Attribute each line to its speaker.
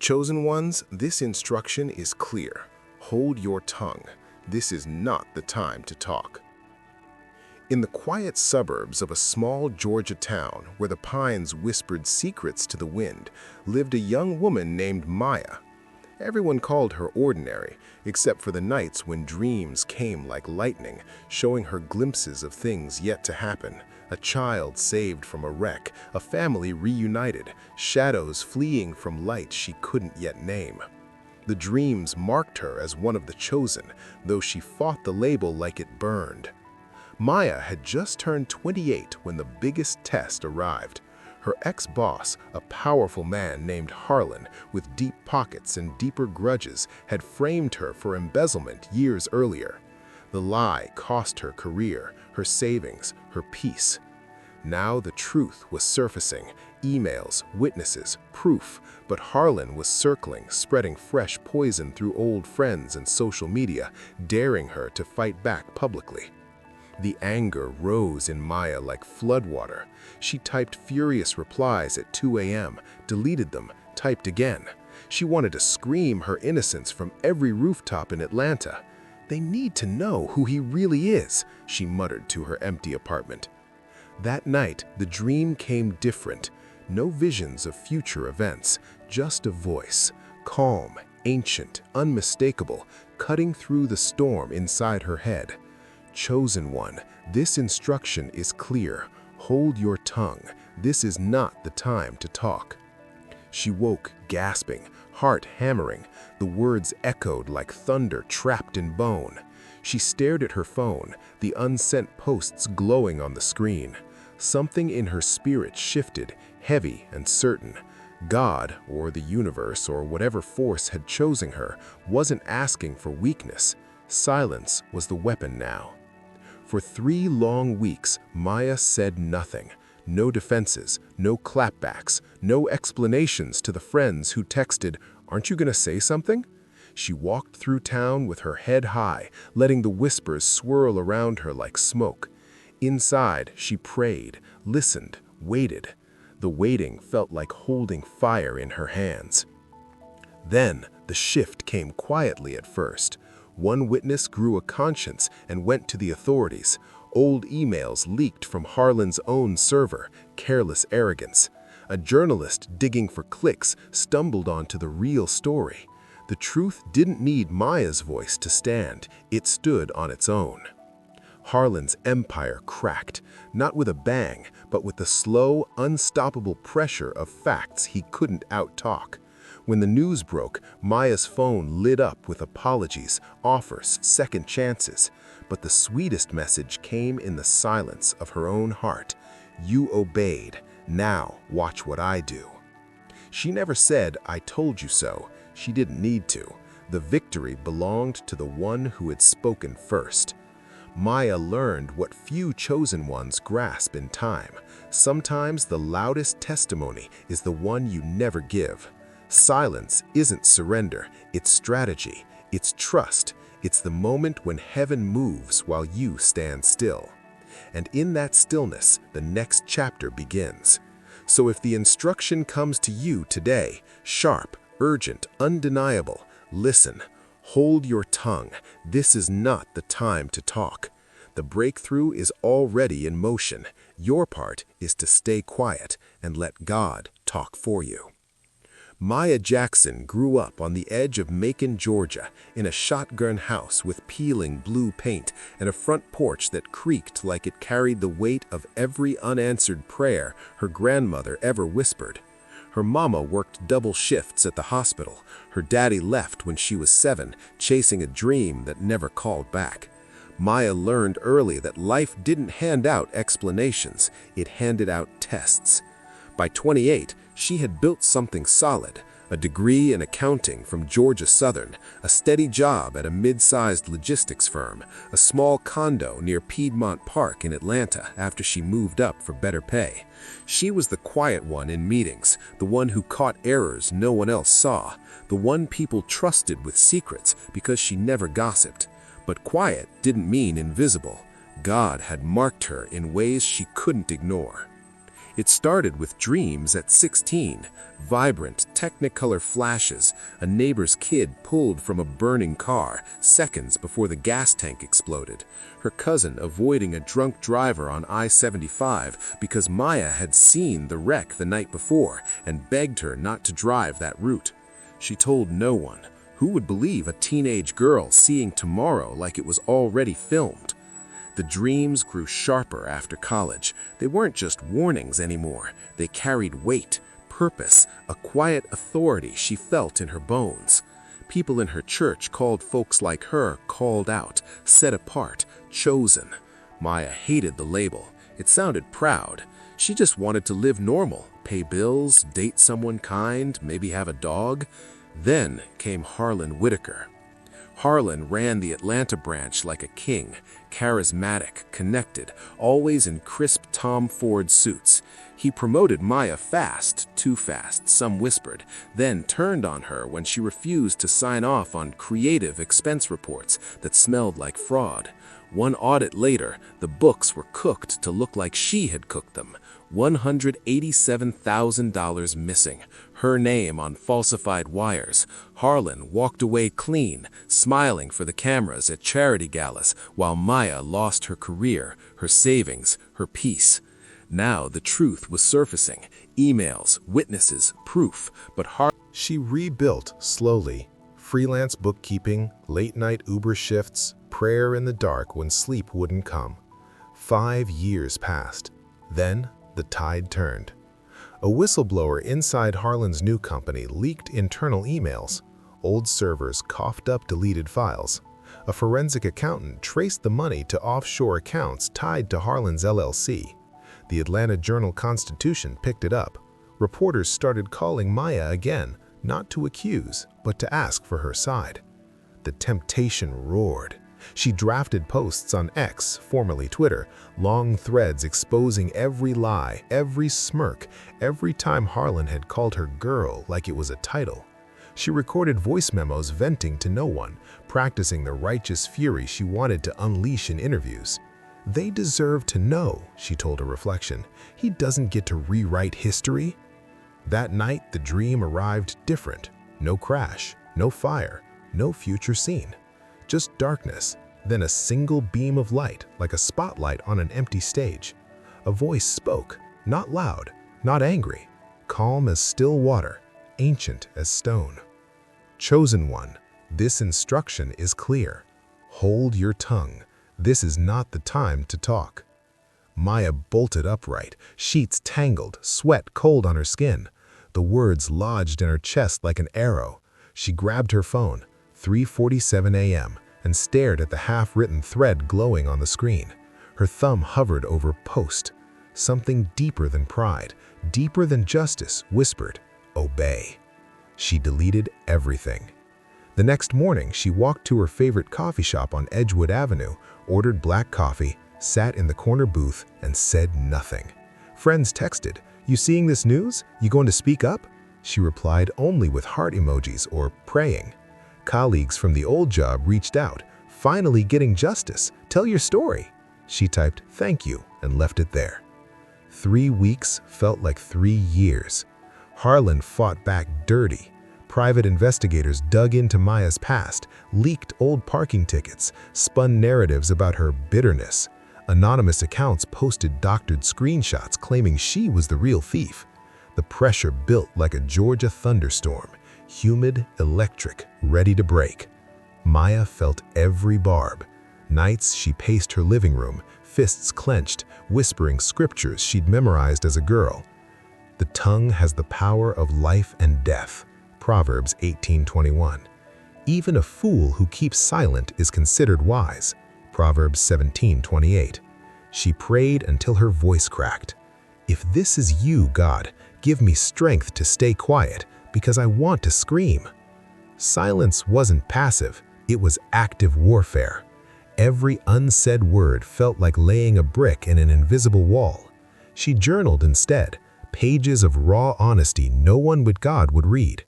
Speaker 1: Chosen ones, this instruction is clear. Hold your tongue. This is not the time to talk. In the quiet suburbs of a small Georgia town where the pines whispered secrets to the wind, lived a young woman named Maya. Everyone called her ordinary, except for the nights when dreams came like lightning, showing her glimpses of things yet to happen. A child saved from a wreck, a family reunited, shadows fleeing from light she couldn't yet name. The dreams marked her as one of the chosen, though she fought the label like it burned. Maya had just turned 28 when the biggest test arrived. Her ex-boss, a powerful man named Harlan with deep pockets and deeper grudges, had framed her for embezzlement years earlier. The lie cost her career, her savings, her peace. Now the truth was surfacing, emails, witnesses, proof, but Harlan was circling, spreading fresh poison through old friends and social media, daring her to fight back publicly. The anger rose in Maya like floodwater. She typed furious replies at 2 a.m., deleted them, typed again. She wanted to scream her innocence from every rooftop in Atlanta. "They need to know who he really is," she muttered to her empty apartment. That night, the dream came different. No visions of future events, just a voice, calm, ancient, unmistakable, cutting through the storm inside her head. "Chosen one, this instruction is clear. Hold your tongue. This is not the time to talk." She woke, gasping, heart hammering. The words echoed like thunder trapped in bone. She stared at her phone, the unsent posts glowing on the screen. Something in her spirit shifted, heavy and certain. God, or the universe, or whatever force had chosen her, wasn't asking for weakness. Silence was the weapon now. For 3 long weeks, Maya said nothing. No defenses, no clapbacks, no explanations to the friends who texted, "Aren't you gonna say something?" She walked through town with her head high, letting the whispers swirl around her like smoke. Inside, she prayed, listened, waited. The waiting felt like holding fire in her hands. Then, the shift came quietly at first. One witness grew a conscience and went to the authorities. Old emails leaked from Harlan's own server, careless arrogance. A journalist digging for clicks stumbled onto the real story. The truth didn't need Maya's voice to stand, it stood on its own. Harlan's empire cracked, not with a bang, but with the slow, unstoppable pressure of facts he couldn't out-talk. When the news broke, Maya's phone lit up with apologies, offers, second chances. But the sweetest message came in the silence of her own heart. "You obeyed. Now watch what I do." She never said, "I told you so." She didn't need to. The victory belonged to the one who had spoken first. Maya learned what few chosen ones grasp in time. Sometimes the loudest testimony is the one you never give. Silence isn't surrender, it's strategy, it's trust, it's the moment when heaven moves while you stand still. And in that stillness, the next chapter begins. So if the instruction comes to you today, sharp, urgent, undeniable, listen. Hold your tongue. This is not the time to talk. The breakthrough is already in motion. Your part is to stay quiet and let God talk for you. Maya Jackson grew up on the edge of Macon, Georgia, in a shotgun house with peeling blue paint and a front porch that creaked like it carried the weight of every unanswered prayer her grandmother ever whispered. Her mama worked double shifts at the hospital. Her daddy left when she was 7, chasing a dream that never called back. Maya learned early that life didn't hand out explanations, it handed out tests. By 28, she had built something solid, a degree in accounting from Georgia Southern, a steady job at a mid-sized logistics firm, a small condo near Piedmont Park in Atlanta after she moved up for better pay. She was the quiet one in meetings, the one who caught errors no one else saw, the one people trusted with secrets because she never gossiped. But quiet didn't mean invisible. God had marked her in ways she couldn't ignore. It started with dreams at 16, vibrant, technicolor flashes, a neighbor's kid pulled from a burning car seconds before the gas tank exploded, her cousin avoiding a drunk driver on I-75 because Maya had seen the wreck the night before and begged her not to drive that route. She told no one. Who would believe a teenage girl seeing tomorrow like it was already filmed? The dreams grew sharper after college. They weren't just warnings anymore. They carried weight, purpose, a quiet authority she felt in her bones. People in her church called folks like her called out, set apart, chosen. Maya hated the label. It sounded proud. She just wanted to live normal, pay bills, date someone kind, maybe have a dog. Then came Harlan Whitaker. Harlan ran the Atlanta branch like a king, charismatic, connected, always in crisp Tom Ford suits. He promoted Maya fast, too fast, some whispered, then turned on her when she refused to sign off on creative expense reports that smelled like fraud. One audit later, the books were cooked to look like she had cooked them. $187,000 missing, her name on falsified wires. Harlan walked away clean, smiling for the cameras at charity galas, while Maya lost her career, her savings, her peace. Now the truth was surfacing. Emails, witnesses, proof, but
Speaker 2: She rebuilt slowly. Freelance bookkeeping, late-night Uber shifts, prayer in the dark when sleep wouldn't come. 5 years passed. Then the tide turned. A whistleblower inside Harlan's new company leaked internal emails. Old servers coughed up deleted files. A forensic accountant traced the money to offshore accounts tied to Harlan's LLC. The Atlanta Journal-Constitution picked it up. Reporters started calling Maya again, not to accuse, but to ask for her side. The temptation roared. She drafted posts on X, formerly Twitter, long threads exposing every lie, every smirk, every time Harlan had called her girl like it was a title. She recorded voice memos venting to no one, practicing the righteous fury she wanted to unleash in interviews. "They deserve to know," she told a reflection. "He doesn't get to rewrite history." That night, the dream arrived different. No crash, no fire, no future scene. Just darkness, then a single beam of light, like a spotlight on an empty stage. A voice spoke, not loud, not angry, calm as still water, ancient as stone. "Chosen one, this instruction is clear. Hold your tongue. This is not the time to talk." Maya bolted upright, sheets tangled, sweat cold on her skin. The words lodged in her chest like an arrow. She grabbed her phone, 3:47 a.m., and stared at the half-written thread glowing on the screen. Her thumb hovered over post. Something deeper than pride, deeper than justice, whispered, "Obey." She deleted everything. The next morning, she walked to her favorite coffee shop on Edgewood Avenue, ordered black coffee, sat in the corner booth, and said nothing. Friends texted, "You seeing this news? You going to speak up?" She replied only with heart emojis or praying. Colleagues from the old job reached out, "Finally getting justice. Tell your story." She typed, "Thank you," and left it there. 3 weeks felt like 3 years. Harlan fought back dirty. Private investigators dug into Maya's past, leaked old parking tickets, spun narratives about her bitterness. Anonymous accounts posted doctored screenshots claiming she was the real thief. The pressure built like a Georgia thunderstorm, humid, electric, ready to break. Maya felt every barb. Nights she paced her living room, fists clenched, whispering scriptures she'd memorized as a girl. The tongue has the power of life and death. Proverbs 18:21. Even a fool who keeps silent is considered wise. Proverbs 17:28. She prayed until her voice cracked. "If this is you, God, give me strength to stay quiet, because I want to scream." Silence wasn't passive, it was active warfare. Every unsaid word felt like laying a brick in an invisible wall. She journaled instead, pages of raw honesty no one but God would read.